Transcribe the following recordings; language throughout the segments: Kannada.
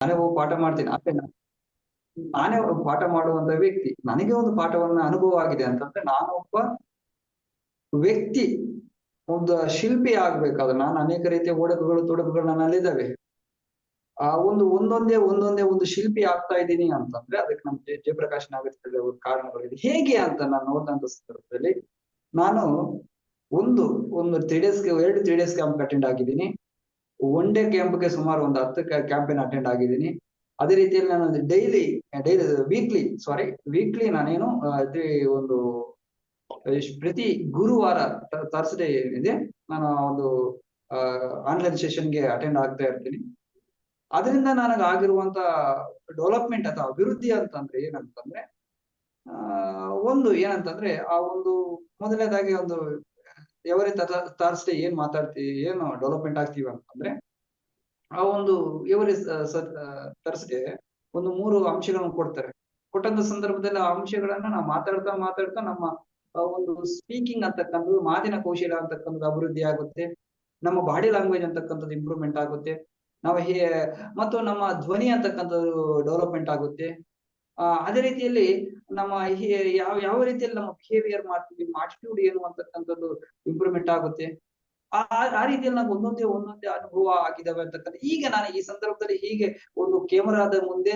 ನಾನೇ ಹೋಗಿ ಪಾಠ ಮಾಡ್ತೀನಿ ಆದ್ರೆ ನಾನೇ ಪಾಠ ಮಾಡುವಂತ ವ್ಯಕ್ತಿ. ನನಗೆ ಒಂದು ಪಾಠವನ್ನ ಅನುಭವ ಆಗಿದೆ ಅಂತಂದ್ರೆ ನಾನೊಬ್ಬ ವ್ಯಕ್ತಿ ಒಂದು ಶಿಲ್ಪಿ ಆಗ್ಬೇಕಾದ್ರೆ ನಾನು ಅನೇಕ ರೀತಿಯ ಒಡಕುಗಳು ತೊಡಕುಗಳು ನನ್ನಲ್ಲಿದ್ದಾವೆ. ಆ ಒಂದೊಂದೇ ಒಂದು ಶಿಲ್ಪಿ ಆಗ್ತಾ ಇದ್ದೀನಿ ಅಂತಂದ್ರೆ ಅದಕ್ಕೆ ನಮ್ ಜಯಪ್ರಕಾಶ್ ನಾಗರಿಕ ಕಾರಣಗಳಿದೆ. ಹೇಗೆ ಅಂತ ನಾನು ನೋಡಿದಂತ ಸಂದರ್ಭದಲ್ಲಿ ನಾನು ಒಂದು 3 days 3 days ಕ್ಯಾಂಪ್ ಅಟೆಂಡ್ ಆಗಿದ್ದೀನಿ. 1 day ಕ್ಯಾಂಪ್ಗೆ ಸುಮಾರು ಒಂದು 10 ಕ್ಯಾಂಪಿನ ಅಟೆಂಡ್ ಆಗಿದ್ದೀನಿ. ಅದೇ ರೀತಿಯಲ್ಲಿ ನಾನು ಡೈಲಿ ವೀಕ್ಲಿ ನಾನೇನು ಒಂದು ಪ್ರತಿ ಗುರುವಾರ ಥರ್ಸ್ಡೇ ಏನಿದೆ ನಾನು ಒಂದು ಆನ್ಲೈನ್ ಸೆಷನ್ಗೆ ಅಟೆಂಡ್ ಆಗ್ತಾ ಇರ್ತೀನಿ. ಅದರಿಂದ ನನಗೆ ಆಗಿರುವಂತ ಡೆವಲಪ್ಮೆಂಟ್ ಅಥವಾ ಅಭಿವೃದ್ಧಿ ಅಂತಂದ್ರೆ ಏನಂತಂದ್ರೆ ಒಂದು ಏನಂತಂದ್ರೆ ಆ ಒಂದು ಮೊದಲನೇದಾಗಿ ಒಂದು ಎವರಿ ಥರ್ಸ್ಡೇ ಏನು ಡೆವಲಪ್ಮೆಂಟ್ ಆಗ್ತೀವಿ ಅಂತಂದ್ರೆ ಆ ಒಂದು ಎವರಿ ಥರ್ಸ್ಡೇ ಒಂದು 3 ಅಂಶಗಳನ್ನು ಕೊಡ್ತಾರೆ. ಕೊಟ್ಟಂತ ಸಂದರ್ಭದಲ್ಲಿ ಆ ಅಂಶಗಳನ್ನ ನಾವು ಮಾತಾಡ್ತಾ ನಮ್ಮ ಒಂದು ಸ್ಪೀಕಿಂಗ್ ಅಂತಕ್ಕಂಥದ್ದು, ಮಾತಿನ ಕೌಶಲ್ಯ ಅಂತಕ್ಕಂಥದ್ದು ಅಭಿವೃದ್ಧಿ ಆಗುತ್ತೆ. ನಮ್ಮ ಬಾಡಿ ಲ್ಯಾಂಗ್ವೇಜ್ ಅಂತಕ್ಕಂಥದ್ದು ಇಂಪ್ರೂವ್ಮೆಂಟ್ ಆಗುತ್ತೆ. ಮತ್ತು ನಮ್ಮ ಧ್ವನಿ ಅಂತಕ್ಕಂಥದ್ದು ಡೆವಲಪ್ಮೆಂಟ್ ಆಗುತ್ತೆ. ಅದೇ ರೀತಿಯಲ್ಲಿ ನಮ್ಮ ಯಾವ ರೀತಿಯಲ್ಲಿ ನಮ್ಮ ಬಿಹೇವಿಯರ್ ಮಾಡ್ತೀವಿ, ನಮ್ಮ ಆಟಿಟ್ಯೂಡ್ ಏನು ಅಂತಕ್ಕಂಥದ್ದು ಇಂಪ್ರೂವ್ಮೆಂಟ್ ಆಗುತ್ತೆ. ಆ ರೀತಿಯಲ್ಲಿ ನಾವು ಒಂದೊಂದೇ ಅನುಭವ ಆಗಿದಾವೆ ಅಂತಕ್ಕಂಥ. ಈಗ ನಾನು ಈ ಸಂದರ್ಭದಲ್ಲಿ ಹೀಗೆ ಒಂದು ಕೆಮರಾದ ಮುಂದೆ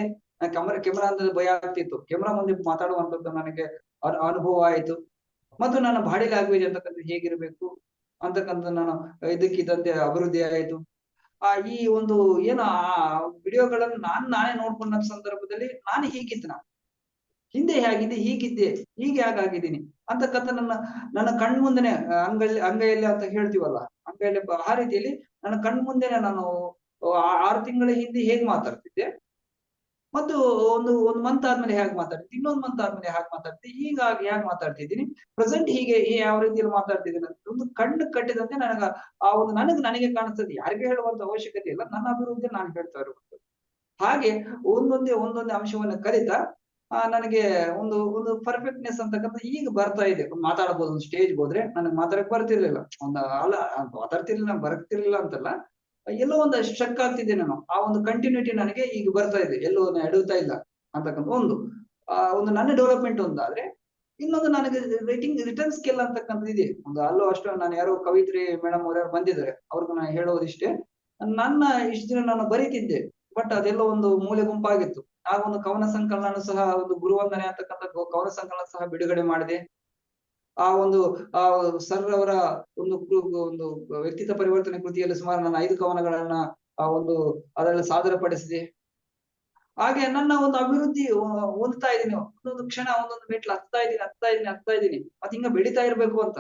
ಕೆಮರಾ ಅಂದ್ರೆ ಭಯ ಆಗ್ತಿತ್ತು. ಕೆಮರಾ ಮುಂದೆ ಮಾತಾಡುವಂತದ್ದು ನನಗೆ ಅನುಭವ ಆಯ್ತು. ಮತ್ತು ನನ್ನ ಬಾಡಿ ಲ್ಯಾಂಗ್ವೇಜ್ ಅಂತಕ್ಕಂಥ ಹೇಗಿರ್ಬೇಕು ಅಂತಕ್ಕಂಥ ನಾನು ಇದಕ್ಕಿದ್ದಂತೆ ಅಭಿವೃದ್ಧಿ ಆಯ್ತು. ಈ ಒಂದು ಏನು ಆ ವಿಡಿಯೋಗಳನ್ನು ನಾನೇ ನೋಡ್ಕೊಂಡ ಸಂದರ್ಭದಲ್ಲಿ ನಾನು ಹೀಗಿದ್ದೆ, ಹಿಂದೆ ಹೇಗಿದ್ದೆ ಹೀಗೆ ಹಾಗಾಗಿದ್ದೀನಿ ಅಂತಕ್ಕಂಥ ನನ್ನ ಕಣ್ಮುಂದೆನೆ ಅಂಗೈಯಲ್ಲಿ ಅಂತ ಹೇಳ್ತೀವಲ್ಲ, ಅಂಗೈಯಲ್ಲಿ ಆ ರೀತಿಯಲ್ಲಿ ನನ್ನ ಕಣ್ಮುಂದೆನೆ ನಾನು 6 ತಿಂಗಳ ಹಿಂದೆ ಹೇಗೆ ಮಾತಾಡ್ತಿದ್ದೆ ಮತ್ತು ಒಂದು ಮಂತ್ ಆದ್ಮೇಲೆ ಹೇಗೆ ಮಾತಾಡ್ತಿದ್ದೆ, ಇನ್ನೊಂದು ಮಂತ್ ಆದ್ಮೇಲೆ ಹೇಗೆ ಮಾತಾಡ್ತಿದ್ದೆ, ಹೀಗಾಗಿ ಹೇಗೆ ಮಾತಾಡ್ತಿದ್ದೀನಿ, ಪ್ರೆಸೆಂಟ್ ಹೀಗೆ ಯಾವ ರೀತಿಯಲ್ಲಿ ಮಾತಾಡ್ತಿದ್ದೀನಿ ಅಂತ ಒಂದು ಕಣ್ಣು ಕಟ್ಟಿದಂತೆ ನನಗೆ ಕಾಣಿಸ್ತದೆ. ಯಾರಿಗೆ ಹೇಳುವಂತ ಅವಶ್ಯಕತೆ ಇಲ್ಲ, ನನ್ನ ಅಭಿವೃದ್ಧಿ ನಾನು ಹೇಳ್ತಾ ಇರುವಂತದ್ದು. ಹಾಗೆ ಒಂದೊಂದೇ ಅಂಶವನ್ನ ಕಲಿತಾ ನನಗೆ ಒಂದು ಪರ್ಫೆಕ್ಟ್ನೆಸ್ ಅಂತಕ್ಕಂಥ ಈಗ ಬರ್ತಾ ಇದೆ. ಮಾತಾಡಬಹುದು, ಒಂದು ಸ್ಟೇಜ್ ಹೋದ್ರೆ ನನಗೆ ಮಾತಾಡಕ್ ಬರ್ತಿರ್ಲಿಲ್ಲ, ಬರ್ತಿರ್ಲಿಲ್ಲ ಅಂತಲ್ಲ, ಎಲ್ಲೋ ಒಂದು ಸ್ಟ್ರಕ್ ಆಗ್ತಿದ್ದೆ ನಾನು. ಆ ಒಂದು ಕಂಟಿನ್ಯೂಟಿ ನನಗೆ ಈಗ ಬರ್ತಾ ಇದೆ, ಎಲ್ಲೋ ಎಡುತ್ತಾ ಇಲ್ಲ ಅಂತಕ್ಕಂಥ ಒಂದು ನನ್ನ ಡೆವಲಪ್ಮೆಂಟ್ ಒಂದಾದ್ರೆ, ಇನ್ನೊಂದು ನನಗೆ ರಿಟರ್ನ್ ಸ್ಕಿಲ್ ಅಂತಕ್ಕಂಥದ್ದು ಇದೆ. ಅಲ್ಲೂ ಅಷ್ಟು ನಾನು ಯಾರೋ ಕವಿತ್ರಿ ಮೇಡಮ್ ಅವ್ರು ಬಂದಿದ್ದಾರೆ, ಅವ್ರಿಗೆ ನಾನು ಹೇಳೋದಿಷ್ಟೇ, ನನ್ನ ಇಷ್ಟು ದಿನ ನಾನು ಬರೀತಿದ್ದೆ, ಬಟ್ ಅದೆಲ್ಲೋ ಒಂದು ಮೂಲೆ ಗುಂಪಾಗಿತ್ತು. ಆ ಒಂದು ಕವನ ಸಂಕಲನ ಸಹ, ಒಂದು ಗುರುವಂದನೆ ಅಂತಕ್ಕಂಥ ಕವನ ಸಂಕಲನ ಸಹ ಬಿಡುಗಡೆ ಮಾಡಿದೆ. ಸರ್ ಅವರ ಒಂದು ವ್ಯಕ್ತಿತ್ವ ಪರಿವರ್ತನೆ ಕೃತಿಯಲ್ಲಿ ಸುಮಾರು ನಾನು 5 ಕವನಗಳನ್ನ ಅದರಲ್ಲಿ ಸಾದರಪಡಿಸಿದೆ. ಹಾಗೆ ನನ್ನ ಒಂದು ಅಭಿವೃದ್ಧಿ ಹೊಂದ್ತಾ ಇದ್ದೀನಿ, ಒಂದೊಂದು ಕ್ಷಣ ಒಂದೊಂದು ಮೆಟ್ಲು ಹತ್ತಾ ಇದ್ದೀನಿ. ಮತ್ತೆ ಹಿಂಗ ಬೆಳಿತಾ ಇರ್ಬೇಕು ಅಂತ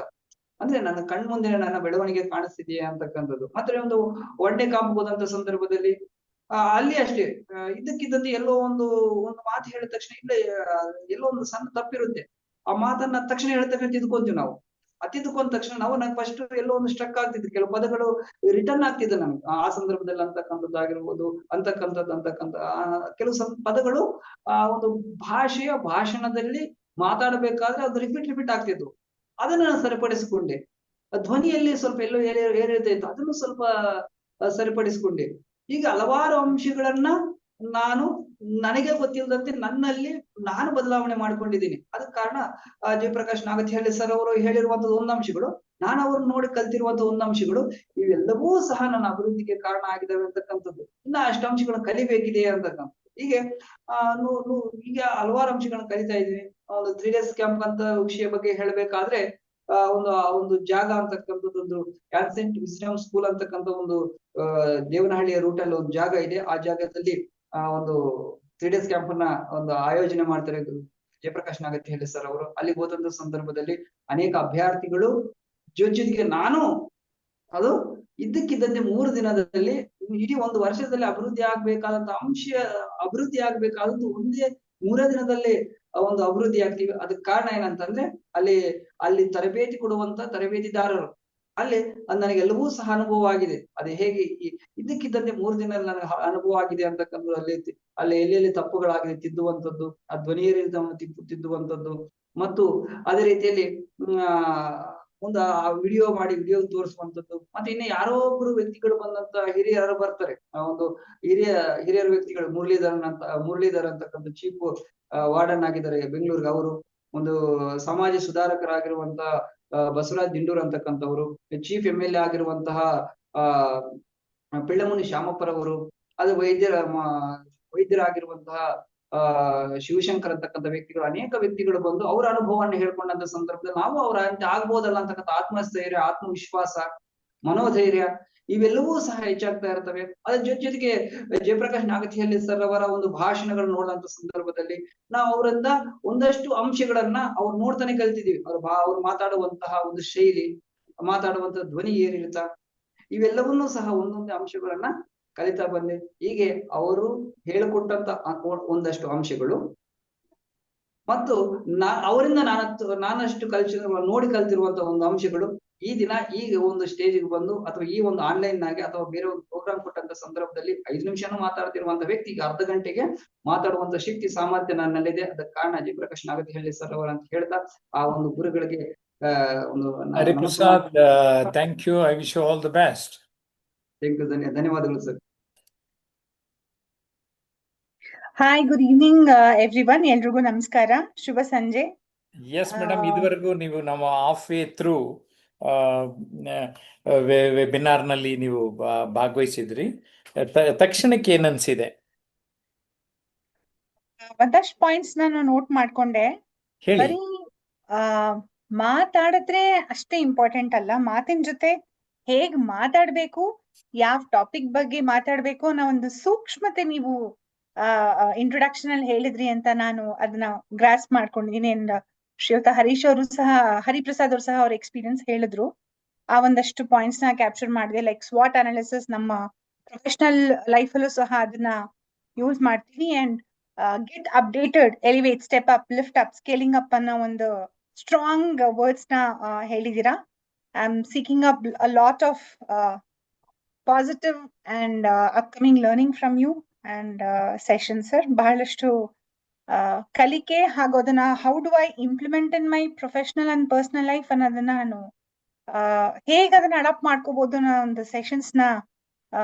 ಅಂದ್ರೆ ನನ್ನ ಕಣ್ಮುಂದೆ ನನ್ನ ಬೆಳವಣಿಗೆ ಕಾಣಿಸ್ತಿದೆಯಾ ಅಂತಕ್ಕಂಥದ್ದು. ಮತ್ತೆ ಒಂದು 1 day ಕ್ಯಾಂಪ್ ಹೋದಂತ ಸಂದರ್ಭದಲ್ಲಿ ಅಲ್ಲಿ ಅಷ್ಟೇ ಇದ್ದಕ್ಕಿದ್ದಂತೆ ಎಲ್ಲೋ ಒಂದು ಮಾತು ಹೇಳಿದ ತಕ್ಷಣ ಎಲ್ಲೋ ಒಂದು ಸಣ್ಣ ತಪ್ಪಿರುತ್ತೆ. ಆ ಮಾತನ್ನ ತಕ್ಷಣ ಹೇಳಿದ ತಕ್ಷಣ ತಿದ್ಕೊಂತೀವಿ ನಾವು. ತಿದ್ಕೊಂಡ ತಕ್ಷಣ ನಂಗೆ ಫಸ್ಟ್ ಎಲ್ಲೋ ಒಂದು ಸ್ಟ್ರಕ್ ಆಗ್ತಿತ್ತು, ಕೆಲವು ಪದಗಳು ರಿಟರ್ನ್ ಆಗ್ತಿದ್ದೆ ನಮ್ಗೆ ಆ ಸಂದರ್ಭದಲ್ಲಿ ಅಂತಕ್ಕಂಥದ್ದಾಗಿರ್ಬೋದು, ಅಂತಕ್ಕಂಥ ಕೆಲವು ಪದಗಳು ಒಂದು ಭಾಷಣದಲ್ಲಿ ಮಾತಾಡಬೇಕಾದ್ರೆ ಅದು ರಿಪೀಟ್ ಆಗ್ತಿತ್ತು. ಅದನ್ನ ನಾನು ಸರಿಪಡಿಸಿಕೊಂಡೆ. ಧ್ವನಿಯಲ್ಲಿ ಸ್ವಲ್ಪ ಎಲ್ಲೋ ಏರಿರ್ತಾ ಇತ್ತು, ಅದನ್ನು ಸ್ವಲ್ಪ ಸರಿಪಡಿಸಿಕೊಂಡೆ. ಹೀಗೆ ಹಲವಾರು ಅಂಶಗಳನ್ನ ನನಗೆ ಗೊತ್ತಿಲ್ಲದಂತೆ ನನ್ನಲ್ಲಿ ನಾನು ಬದಲಾವಣೆ ಮಾಡ್ಕೊಂಡಿದ್ದೀನಿ. ಅದಕ್ಕೆ ಕಾರಣ ಜಯಪ್ರಕಾಶ್ ನಾಗತಿಹಳ್ಳಿ ಸರ್ ಅವರು ಹೇಳಿರುವಂತದ್ದು ಒಂದು ಅಂಶಗಳು, ನಾನು ಅವ್ರನ್ನ ನೋಡಿ ಕಲ್ತಿರುವಂತ ಒಂದು ಅಂಶಗಳು, ಇವೆಲ್ಲವೂ ಸಹ ನನ್ನ ಅಭಿವೃದ್ಧಿಗೆ ಕಾರಣ ಆಗಿದ್ದಾವೆ ಅಂತಕ್ಕಂಥದ್ದು. ಇನ್ನ ಅಷ್ಟು ಅಂಶಗಳನ್ನ ಕಲಿಬೇಕಿದೆ ಅಂತಕ್ಕಂಥದ್ದು. ಹೀಗೆ ಈಗ ಹಲವಾರು ಅಂಶಗಳನ್ನ ಕಲಿತಾ ಇದ್ದೀನಿ. ಒಂದು 3 days ಕ್ಯಾಂಪ್ ಅಂತ ವಿಷಯ ಬಗ್ಗೆ ಹೇಳ್ಬೇಕಾದ್ರೆ ಒಂದು ಜಾಗ ಅಂತಕ್ಕಂಥದ್ದು, ಒಂದು ಆಬ್ಸೆಂಟ್ ವಿಸ್ಡಮ್ ಸ್ಕೂಲ್ ಅಂತಕ್ಕಂಥ ಒಂದು ದೇವನಹಳ್ಳಿಯ ರೂಟ್ ಅಲ್ಲಿ ಒಂದು ಜಾಗ ಇದೆ. ಆ ಜಾಗದಲ್ಲಿ ಒಂದು 3 days ಕ್ಯಾಂಪ್ ಅನ್ನ ಒಂದು ಆಯೋಜನೆ ಮಾಡ್ತಾರೆ ಜಯಪ್ರಕಾಶ್ ನಾಗತಿಹಳ್ಳಿ ಸರ್ ಅವರು. ಅಲ್ಲಿಗೆ ಹೋದಂತ ಸಂದರ್ಭದಲ್ಲಿ ಅನೇಕ ಅಭ್ಯರ್ಥಿಗಳು ಜೊತೆಗೆ ನಾನು ಇದ್ದಕ್ಕಿದ್ದಂತೆ 3 ದಿನದಲ್ಲಿ ಇಡೀ 1 ವರ್ಷದಲ್ಲಿ ಅಭಿವೃದ್ಧಿ ಆಗ್ಬೇಕಾದಂತ ಒಂದೇ 3 ದಿನದಲ್ಲಿ ಒಂದು ಅಭಿವೃದ್ಧಿ ಆಗ್ತೀವಿ. ಅದಕ್ಕೆ ಕಾರಣ ಏನಂತಂದ್ರೆ ಅಲ್ಲಿ ತರಬೇತಿ ಕೊಡುವಂತ ತರಬೇತಿದಾರರು, ಅಲ್ಲಿ ನನಗೆಲ್ಲವೂ ಸಹ ಅನುಭವ ಆಗಿದೆ. ಅದೇ ಹೇಗೆ ಇದ್ದಕ್ಕಿದ್ದಂತೆ 3 ದಿನದಲ್ಲಿ ನನಗೆ ಅನುಭವ ಆಗಿದೆ ಅಂತಕ್ಕಂಥದ್ದು. ಅಲ್ಲಿ ಎಲ್ಲೆಲ್ಲಿ ತಪ್ಪುಗಳಾಗಿದೆ ತಿದ್ದುವಂಥದ್ದು, ಆ ಧ್ವನಿಯಲ್ಲಿ ತಿದ್ದುವಂಥದ್ದು, ಮತ್ತು ಅದೇ ರೀತಿಯಲ್ಲಿ ಒಂದು ಆ ವಿಡಿಯೋ ತೋರಿಸುವಂತದ್ದು. ಮತ್ತೆ ಇನ್ನು ಯಾರೋ ಒಬ್ರು ವ್ಯಕ್ತಿಗಳು ಬಂದಂತ ಹಿರಿಯರು ಬರ್ತಾರೆ. ಆ ಒಂದು ಹಿರಿಯರ ವ್ಯಕ್ತಿಗಳು ಮುರಳೀಧರ್ ಅಂತಕ್ಕಂಥ ಚೀಫ್ ವಾರ್ಡನ್ ಆಗಿದ್ದಾರೆ ಬೆಂಗಳೂರಿಗೆ. ಅವರು ಒಂದು ಸಮಾಜ ಸುಧಾರಕರಾಗಿರುವಂತ ಬಸವರಾಜ್ ದಿಂಡೂರ್ ಅಂತಕ್ಕಂಥವ್ರು, ಚೀಫ್ MLA ಆಗಿರುವಂತಹ ಪಿಳ್ಳಮುನಿ ಶಾಮಪ್ಪರವರು, ಅದು ವೈದ್ಯರಾಗಿರುವಂತಹ ಶಿವಶಂಕರ್ ಅಂತಕ್ಕಂಥ ವ್ಯಕ್ತಿಗಳು, ಅನೇಕ ವ್ಯಕ್ತಿಗಳು ಬಂದು ಅವರ ಅನುಭವವನ್ನು ಹೇಳ್ಕೊಂಡಂತ ಸಂದರ್ಭದಲ್ಲಿ ನಾವು ಅವರ ಅಂತೆ ಆಗ್ಬೋದಲ್ಲ ಅಂತಕ್ಕಂಥ ಆತ್ಮಸ್ಥೈರ್ಯ, ಆತ್ಮವಿಶ್ವಾಸ, ಮನೋಧೈರ್ಯ ಇವೆಲ್ಲವೂ ಸಹ ಹೆಚ್ಚಾಗ್ತಾ ಇರ್ತವೆ. ಅದ್ರ ಜೊತೆಗೆ ಜಯಪ್ರಕಾಶ್ ನಾಗತಿಹಳ್ಳಿ ಸರ್ ಅವರ ಒಂದು ಭಾಷಣಗಳು ನೋಡುವಂತ ಸಂದರ್ಭದಲ್ಲಿ ನಾವು ಅವರಿಂದ ಒಂದಷ್ಟು ಅಂಶಗಳನ್ನ ಅವ್ರು ನೋಡ್ತಾನೆ ಕಲ್ತಿದೀವಿ. ಅವ್ರು ಮಾತಾಡುವಂತಹ ಒಂದು ಶೈಲಿ, ಮಾತಾಡುವಂತಹ ಧ್ವನಿ ಏರಿಳಿತ, ಇವೆಲ್ಲವನ್ನೂ ಸಹ ಒಂದೊಂದೇ ಅಂಶಗಳನ್ನ ಕಲಿತಾ ಬಂದೆ. ಹೀಗೆ ಅವರು ಹೇಳಿಕೊಟ್ಟಂತ ಒಂದಷ್ಟು ಅಂಶಗಳು ಮತ್ತು ಅವರಿಂದ ನಾನಷ್ಟು ನೋಡಿ ಕಲ್ತಿರುವಂತ ಒಂದು ಅಂಶಗಳು ಈ ದಿನ ಈಗ ಒಂದು ಸ್ಟೇಜಿಗೆ ಬಂದು ಅಥವಾ ಈ ಒಂದು ಆನ್ಲೈನ್ ನಾಗೆ ಅಥವಾ ಬೇರೆ ಒಂದು ಪ್ರೋಗ್ರಾಮ್ ಕೊಟ್ಟಂತ ಸಂದರ್ಭದಲ್ಲಿ 5 ನಿಮಿಷನೂ ಮಾತಾಡ್ತಿರುವಂತ ವ್ಯಕ್ತಿಗೆ ಅರ್ಧ ಗಂಟೆಗೆ ಮಾತಾಡುವಂತ ಶಕ್ತಿ ಸಾಮರ್ಥ್ಯ ನನ್ನಲ್ಲಿದೆ. ಅದಕ್ಕೆ ಕಾರಣ ಜಯಪ್ರಕಾಶ್ ನಾಗತಿಹಳ್ಳಿ ಸರ್ ಅವರ ಅಂತ ಹೇಳ್ತಾ ಆ ಒಂದು ಗುರುಗಳಿಗೆ ಒಂದು Hariprasad, thank you. I wish you all the best. ಧನ್ಯವಾದಗಳು sir. Hi, good evening everyone. ಎಲ್ರಿಗೂ ನಮಸ್ಕಾರ, ಶುಭ ಸಂಜೆ. ಎಸ್ ಮೇಡಮ್, ಇದುವರೆಗೂ ನೀವು ನಮ್ಮ ಹಾಫ್ ವೇ ಥ್ರೂ ವೆಬಿನಾರ್ ನಲ್ಲಿ ನೀವು ಭಾಗವಹಿಸಿದ್ರಿ. ತಕ್ಷಣಕ್ಕೆ ಏನನ್ಸಿದೆ? ಒಂದಷ್ಟು ಪಾಯಿಂಟ್ಸ್ ನಾನು ನೋಟ್ ಮಾಡ್ಕೊಂಡೆ. ಹೇಳಿ. ಬರೀ ಮಾತಾಡಿದ್ರೆ ಅಷ್ಟೇ ಇಂಪಾರ್ಟೆಂಟ್ ಅಲ್ಲ, ಮಾತಿನ ಜೊತೆ ಹೇಗ್ ಮಾತಾಡ್ಬೇಕು, ಯಾವ ಟಾಪಿಕ್ ಬಗ್ಗೆ ಮಾತಾಡ್ಬೇಕು ಅನ್ನೋ ಒಂದು ಸೂಕ್ಷ್ಮತೆ ನೀವು ಇಂಟ್ರೊಡಕ್ಷನ್ ಅಲ್ಲಿ ಹೇಳಿದ್ರಿ ಅಂತ ನಾನು ಅದನ್ನ ಗ್ರಾಸ್ ಮಾಡ್ಕೊಂಡಿದೀನಿ. ಅಂಡ್ ಶ್ರೀಯುತ ಹರಿಪ್ರಸಾದ್ ಅವರು ಸಹ ಅವ್ರ ಎಕ್ಸ್ಪೀರಿಯನ್ಸ್ ಹೇಳಿದ್ರು. ಆ ಒಂದಷ್ಟು ಪಾಯಿಂಟ್ಸ್ ನ ಕ್ಯಾಪ್ಚರ್ ಮಾಡಿದೆ. ಲೈಕ್ ಸ್ವಾಟ್ ಅನಾಲಿಸಿಸ್ ನಮ್ಮ ಪ್ರೊಫೆಷನಲ್ ಲೈಫ್ ಅಲ್ಲೂ ಸಹ ಅದನ್ನ ಯೂಸ್ ಮಾಡ್ತೀವಿ. And get updated, elevate, step up, lift up, scaling up ಅನ್ನೋ ಒಂದು ಸ್ಟ್ರಾಂಗ್ ವರ್ಡ್ಸ್ ನ ಹೇಳಿದೀರಾ. I am seeking up a lot of positive and upcoming learning from you and session sir. ಬಹಳಷ್ಟು ಕಲಿಕೆ ಹಾಗೂ ಅದನ್ನ how do I implement in my professional and personal life ಅನ್ನೋದನ್ನ ನಾನು ಹೇಗೆ ಅದನ್ನ ಅಡಾಪ್ಟ್ ಮಾಡ್ಕೋಬಹುದು ಅನ್ನೋ ಒಂದು ಸೆಷನ್ಸ್ ನ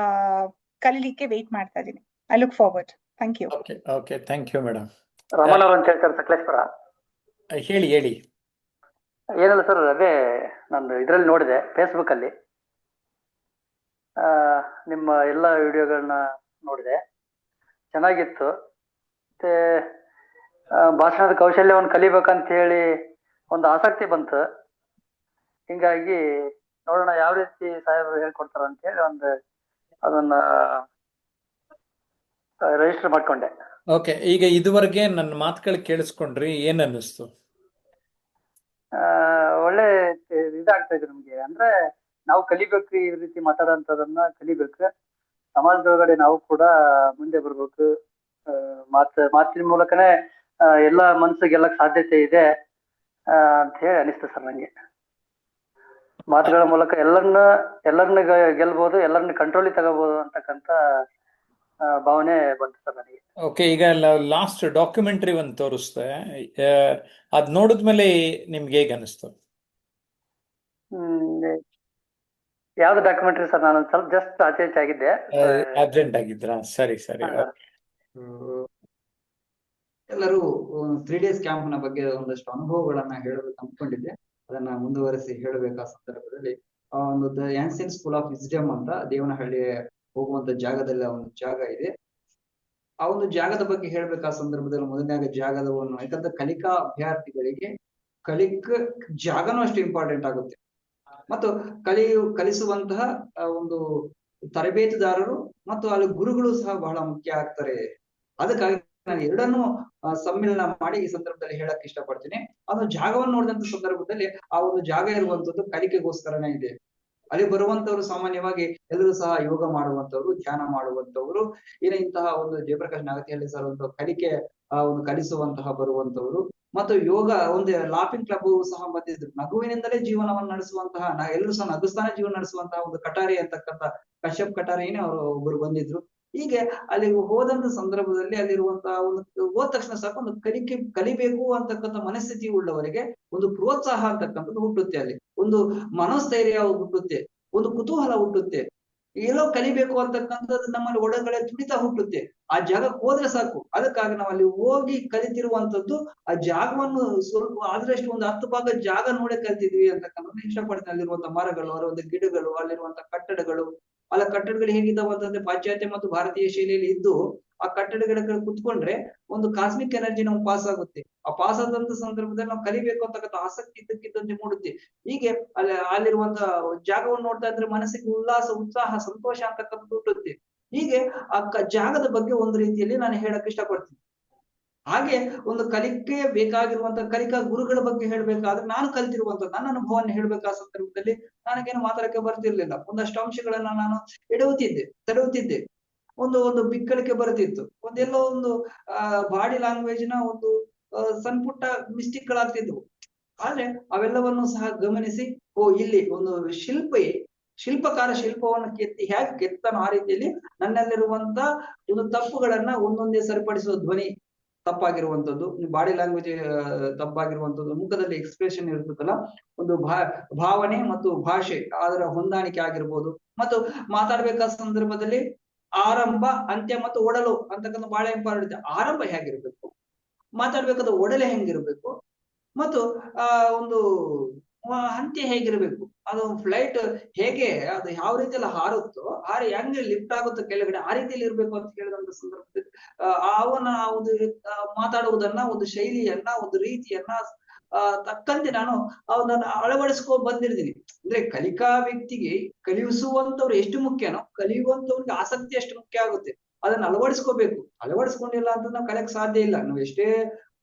ಕಲಿಲಿಕ್ಕೆ ವೇಟ್ ಮಾಡ್ತಾ ಇದ್ದೀನಿ. I look forward. Thank you. Okay, thank you madam. Ramana ಅವರು ಅಂತ ಹೇಳ್ತಾರೆ, ಸಕಲೇಶ್ವರ. ಹೇಳಿ. ಏನಿಲ್ಲ ಸರ್, ಅದೇ ನಾನು ಇದ್ರಲ್ಲಿ ನೋಡಿದೆ, ಫೇಸ್ಬುಕ್ ಅಲ್ಲಿ ನಿಮ್ಮ ಎಲ್ಲ ವಿಡಿಯೋಗಳನ್ನ ನೋಡಿದೆ, ಚೆನ್ನಾಗಿತ್ತು. ಮತ್ತೆ ಭಾಷಣದ ಕೌಶಲ್ಯವನ್ನು ಕಲಿಬೇಕಂತ ಹೇಳಿ ಒಂದು ಆಸಕ್ತಿ ಬಂತು. ಹಿಂಗಾಗಿ ನೋಡೋಣ ಯಾವ ರೀತಿ ಸಾಹೇಬರು ಹೇಳ್ಕೊಡ್ತಾರ ಅಂತ ಹೇಳಿ ಅದನ್ನ ರಿಜಿಸ್ಟರ್ ಮಾಡ್ಕೊಂಡೆ. ಓಕೆ, ಈಗ ಇದುವರೆಗೆ ನನ್ನ ಮಾತುಗಳು ಕೇಳಿಸ್ಕೊಂಡ್ರಿ, ಏನ್ ಅನ್ನಿಸ್ತು? ಒಳ್ಳೆ ಇದಾಗ್ತಾ ಇದೆ ನಮ್ಗೆ. ಅಂದ್ರೆ ನಾವು ಕಲಿಬೇಕು, ಈ ರೀತಿ ಮಾತಾಡೋಂಥದನ್ನ ಕಲಿಬೇಕು. ಸಮಾಜದೊಳಗಡೆ ನಾವು ಕೂಡ ಮುಂದೆ ಬರ್ಬೇಕು. ಮಾತಿನ ಮೂಲಕನೇ ಎಲ್ಲ ಮನಸ್ಸಿಗೆ ಗೆಲ್ಲಕ್ ಸಾಧ್ಯತೆ ಇದೆ ಅಂತ ಹೇಳಿ ಅನಿಸ್ತು ಸರ್ ನಂಗೆ. ಮಾತುಗಳ ಮೂಲಕ ಎಲ್ಲರನ್ನ ಗೆಲ್ಬಹುದು, ಎಲ್ಲರನ್ನ ಕಂಟ್ರೋಲಿಗೆ ತಗೋಬಹುದು ಅಂತಕ್ಕಂತ ಭಾವನೆ ಬಂತು ಸರ್ ನನಗೆ. ಓಕೆ, ಈಗ ಲಾಸ್ಟ್ ಡಾಕ್ಯುಮೆಂಟ್ರಿ ಒಂದು ತೋರಿಸ್ತೆ, ಅದ್ ನೋಡಿದ್ಮೇಲೆ ನಿಮ್ಗೆ ಹೇಗೆ ಅನಿಸ್ತು? ಯಾವ್ದು ಡಾಕ್ಯುಮೆಂಟ್ರಿ ಸರ್? ನಾನು ಸ್ವಲ್ಪ ಜಸ್ಟ್ ಆಚೆ ಆಗಿದ್ದೆ, ಅರ್ಜೆಂಟ್ ಆಗಿದ್ರಾ? ಸರಿ. ಎಲ್ಲರೂ 3 days ಕ್ಯಾಂಪ್ ನ ಬಗ್ಗೆ ಒಂದಷ್ಟು ಅನುಭವಗಳನ್ನ ಹೇಳಬೇಕು ಅನ್ಕೊಂಡಿದ್ದೆ. ಅದನ್ನ ಮುಂದುವರಿಸಿ ಹೇಳಬೇಕಾದ ಸಂದರ್ಭದಲ್ಲಿ ಒಂದು ಆನ್ಸಿಯಂಟ್ ಸ್ಕೂಲ್ ಆಫ್ ವಿಸ್ಡಮ್ ಅಂತ ದೇವನಹಳ್ಳಿ ಹೋಗುವಂತ ಜಾಗದಲ್ಲಿ ಒಂದು ಜಾಗ ಇದೆ. ಆ ಒಂದು ಜಾಗದ ಬಗ್ಗೆ ಹೇಳ್ಬೇಕಾದ ಸಂದರ್ಭದಲ್ಲಿ ಮೊದಲನೇ ಜಾಗದವನ್ನು, ಯಾಕಂದ್ರೆ ಕಲಿಕಾ ಅಭ್ಯರ್ಥಿಗಳಿಗೆ ಜಾಗನೂ ಅಷ್ಟು ಇಂಪಾರ್ಟೆಂಟ್ ಆಗುತ್ತೆ. ಮತ್ತು ಕಲಿಸುವಂತಹ ಒಂದು ತರಬೇತುದಾರರು ಮತ್ತು ಅಲ್ಲಿ ಗುರುಗಳು ಸಹ ಬಹಳ ಮುಖ್ಯ ಆಗ್ತಾರೆ. ಅದಕ್ಕಾಗಿ ನಾನು ಎರಡನ್ನೂ ಸಮ್ಮಿಲನ ಮಾಡಿ ಈ ಸಂದರ್ಭದಲ್ಲಿ ಹೇಳಕ್ ಇಷ್ಟಪಡ್ತೀನಿ. ಅದು ಜಾಗವನ್ನು ನೋಡಿದಂತ ಸಂದರ್ಭದಲ್ಲಿ ಆ ಒಂದು ಜಾಗ ಇರುವಂತದ್ದು ಕಲಿಕೆಗೋಸ್ಕರನೇ ಇದೆ. ಅಲ್ಲಿ ಬರುವಂತವ್ರು ಸಾಮಾನ್ಯವಾಗಿ ಎಲ್ಲರೂ ಸಹ ಯೋಗ ಮಾಡುವಂತವ್ರು, ಧ್ಯಾನ ಮಾಡುವಂತವ್ರು, ಇಂತಹ ಒಂದು ಜಯಪ್ರಕಾಶ್ ನಾಗತಿಹಳ್ಳಿ ಸರ್ ಒಂದು ಒಂದು ಕಲಿಸುವಂತಹ ಬರುವಂತವ್ರು, ಮತ್ತು ಯೋಗ ಒಂದು ಲಾಫಿಂಗ್ ಕ್ಲಬ್ ಸಹ ಬಂದಿದ್ರು. ನಗುವಿನಿಂದಲೇ ಜೀವನವನ್ನು ನಡೆಸುವಂತಹ ಎಲ್ಲರೂ ಸಹ ನಗುಸ್ತಾನೆ ಜೀವನ ನಡೆಸುವಂತಹ ಒಂದು ಕಟಾರಿ ಅಂತಕ್ಕಂಥ ಕಶ್ಯಪ್ ಕಟಾರಿನೇ ಅವರು ಒಬ್ಬರು ಬಂದಿದ್ರು. ಹೀಗೆ ಅಲ್ಲಿಗೆ ಹೋದಂತ ಸಂದರ್ಭದಲ್ಲಿ ಅಲ್ಲಿರುವಂತಹ ಒಂದು ಹೋದ ತಕ್ಷಣ ಸಾಕು ಒಂದು ಕಲಿಬೇಕು ಅಂತಕ್ಕಂಥ ಮನಸ್ಥಿತಿ ಉಳ್ಳವರಿಗೆ ಒಂದು ಪ್ರೋತ್ಸಾಹ ಅಂತಕ್ಕಂಥದ್ದು ಹುಟ್ಟುತ್ತೆ, ಅಲ್ಲಿ ಒಂದು ಮನೋಸ್ಥೈರ್ಯ ಹುಟ್ಟುತ್ತೆ, ಒಂದು ಕುತೂಹಲ ಹುಟ್ಟುತ್ತೆ, ಏನೋ ಕಲಿಬೇಕು ಅಂತಕ್ಕಂಥದ್ದು ನಮ್ಮಲ್ಲಿ ಒಳಗಡೆ ತುಡಿತ ಹುಟ್ಟುತ್ತೆ. ಆ ಜಾಗಕ್ಕೆ ಹೋದ್ರೆ ಸಾಕು. ಅದಕ್ಕಾಗಿ ನಾವು ಅಲ್ಲಿ ಹೋಗಿ ಕಲಿತಿರುವಂತದ್ದು ಆ ಜಾಗವನ್ನು ಸ್ವಲ್ಪ ಆದಷ್ಟು ಒಂದು 10 ಭಾಗ ಜಾಗ ನೋಡೇ ಕಲ್ತಿದ್ವಿ ಅಂತಕ್ಕಂಥದ್ದು ಇಷ್ಟಪಡ್ತೀನಿ. ಅಲ್ಲಿರುವಂತ ಮರಗಳು, ಒಂದು ಗಿಡಗಳು, ಅಲ್ಲಿರುವಂತ ಕಟ್ಟಡಗಳು, ಕಟ್ಟಡಗಳು ಹೇಗಿದ್ದಾವ ಅಂತಂದ್ರೆ ಪಾಶ್ಚಾತ್ಯ ಮತ್ತು ಭಾರತೀಯ ಶೈಲಿಯಲ್ಲಿ ಇದ್ದು ಆ ಕಟ್ಟಡಗಳ ಕಡೆ ಕುತ್ಕೊಂಡ್ರೆ ಒಂದು ಕಾಸ್ಮಿಕ್ ಎನರ್ಜಿ ನಮ್ಗೆ ಪಾಸ್ ಆಗುತ್ತೆ. ಆ ಪಾಸ್ ಆದಂತ ಸಂದರ್ಭದಲ್ಲಿ ನಾವು ಕಲಿಬೇಕು ಅಂತಕ್ಕಂಥ ಆಸಕ್ತಿ ಇದ್ದಕ್ಕಿದ್ದಂತೆ ಮೂಡುತ್ತೆ. ಹೀಗೆ ಅಲ್ಲಿರುವಂತ ಜಾಗವನ್ನು ನೋಡ್ತಾ ಇದ್ರೆ ಮನಸ್ಸಿಗೆ ಉಲ್ಲಾಸ, ಉತ್ಸಾಹ, ಸಂತೋಷ ಅಂತಕ್ಕಂಥದ್ದು ಹುಟ್ಟುತ್ತೆ. ಹೀಗೆ ಆ ಜಾಗದ ಬಗ್ಗೆ ಒಂದು ರೀತಿಯಲ್ಲಿ ನಾನು ಹೇಳಕ್ ಇಷ್ಟಪಡ್ತೀನಿ. ಹಾಗೆ ಒಂದು ಕಲಿಕೆ ಬೇಕಾಗಿರುವಂತ ಕಲಿಕಾ ಗುರುಗಳ ಬಗ್ಗೆ ಹೇಳ್ಬೇಕಾದ್ರೆ ನಾನು ಕಲಿತಿರುವಂತ ನನ್ನ ಅನುಭವವನ್ನು ಹೇಳ್ಬೇಕಾದ ಸಂದರ್ಭದಲ್ಲಿ ನನಗೇನು ಮಾತಾಡಕ್ಕೆ ಬರ್ತಿರ್ಲಿಲ್ಲ. ಒಂದಷ್ಟು ಅಂಶಗಳನ್ನ ನಾನು ತಡೆಯುತ್ತಿದ್ದೆ. ಒಂದು ಬಿಕ್ಕಳಿಕೆ ಬರ್ತಿತ್ತು, ಒಂದೆಲ್ಲೋ ಒಂದು ಬಾಡಿ ಲ್ಯಾಂಗ್ವೇಜ್ ನ ಒಂದು ಸಣ್ಣ ಪುಟ್ಟ ಮಿಸ್ಟೇಕ್ ಗಳಾಗ್ತಿದ್ವು. ಆದ್ರೆ ಅವೆಲ್ಲವನ್ನು ಸಹ ಗಮನಿಸಿ, ಇಲ್ಲಿ ಒಂದು ಶಿಲ್ಪಕಾರ ಶಿಲ್ಪವನ್ನು ಹೇಗೆ ಕೆತ್ತನೋ ಆ ರೀತಿಯಲ್ಲಿ ನನ್ನಲ್ಲಿರುವಂತ ಒಂದು ತಪ್ಪುಗಳನ್ನ ಒಂದೊಂದೇ ಸರಿಪಡಿಸುವ ಧ್ವನಿ ತಪ್ಪಾಗಿರುವಂತದ್ದು, ಬಾಡಿ ಲ್ಯಾಂಗ್ವೇಜ್ ತಪ್ಪಾಗಿರುವಂತದ್ದು, ಮುಖದಲ್ಲಿ ಎಕ್ಸ್ಪ್ರೆಷನ್ ಇರ್ತದಲ್ಲ, ಒಂದು ಭಾವನೆ ಮತ್ತು ಭಾಷೆ ಅದರ ಹೊಂದಾಣಿಕೆ ಆಗಿರ್ಬೋದು, ಮತ್ತು ಮಾತಾಡ್ಬೇಕಾದ ಸಂದರ್ಭದಲ್ಲಿ ಆರಂಭ, ಅಂತ್ಯ ಮತ್ತು ಒಡಲು ಅಂತಕ್ಕಂಥ ಬಹಳ ಇಂಪಾರ್ಟೆಂಟ್. ಆರಂಭ ಹೇಗಿರ್ಬೇಕು, ಮಾತಾಡ್ಬೇಕಾದ ಒಡಲೆ ಹೆಂಗಿರ್ಬೇಕು, ಮತ್ತು ಒಂದು ಅಂತ್ಯ ಹೇಗಿರ್ಬೇಕು, ಅದು ಫ್ಲೈಟ್ ಹೇಗೆ ಅದು ಯಾವ ರೀತಿಯಲ್ಲಿ ಹಾರುತ್ತೋ ಹೆಂಗೆ ಲಿಫ್ಟ್ ಆಗುತ್ತೋ ಕೆಳಗಡೆ ಆ ರೀತಿಯಲ್ಲಿ ಇರ್ಬೇಕು ಅಂತ ಹೇಳಿದಂತ ಸಂದರ್ಭದಲ್ಲಿ ಅವನ ಒಂದು ಮಾತಾಡುವುದನ್ನ, ಒಂದು ಶೈಲಿಯನ್ನ, ಒಂದು ರೀತಿಯನ್ನ ತಕ್ಕಂತೆ ನಾನು ಅವನನ್ನ ಅಳವಡಿಸ್ಕೊಂಡು ಬಂದಿರ್ತೀನಿ. ಅಂದ್ರೆ ಕಲಿಕಾ ವ್ಯಕ್ತಿಗೆ ಕಲಿಸುವಂತವ್ರು ಎಷ್ಟು ಮುಖ್ಯನೋ ಕಲಿಯುವಂತವ್ರಿಗೆ ಆಸಕ್ತಿ ಎಷ್ಟು ಮುಖ್ಯ ಆಗುತ್ತೆ. ಅದನ್ನ ಅಳವಡಿಸ್ಕೊಂಡಿಲ್ಲ ಅಂತ ನಾವು ಕಲಿಯಕ್ ಸಾಧ್ಯ ಇಲ್ಲ. ನಾವು ಎಷ್ಟೇ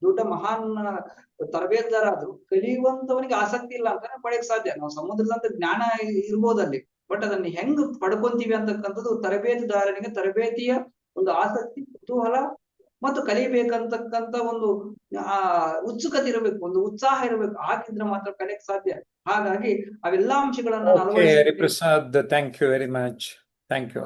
ದೊಡ್ಡ ಮಹಾನ್ ತರಬೇತುದಾರ ಆದ್ರೂ ಕಲಿಯುವಂತವನಿಗೆ ಆಸಕ್ತಿ ಇಲ್ಲ ಅಂತಾನೆ ಪಡೆಯಕ್ ಸಾಧ್ಯ. ನಾವು ಸಮುದ್ರದಂತ ಜ್ಞಾನ ಇರ್ಬೋದಲ್ಲಿ, ಬಟ್ ಅದನ್ನ ಹೆಂಗ್ ಪಡ್ಕೊಂತೀವಿ ಅಂತಕ್ಕಂಥದ್ದು ತರಬೇತುದಾರನಿಗೆ ತರಬೇತಿಯ ಒಂದು ಆಸಕ್ತಿ, ಕುತೂಹಲ ಮತ್ತು ಕಲಿಬೇಕಂತಕ್ಕಂತ ಒಂದು ಉತ್ಸುಕತೆ ಇರಬೇಕು, ಒಂದು ಉತ್ಸಾಹ ಇರಬೇಕು. ಆಗಿದ್ರೆ ಮಾತ್ರ ಕಲಿಯಕ್ ಸಾಧ್ಯ. ಹಾಗಾಗಿ ಅವೆಲ್ಲಾ ಅಂಶಗಳನ್ನ Hariprasad, thank you very much. Thank you.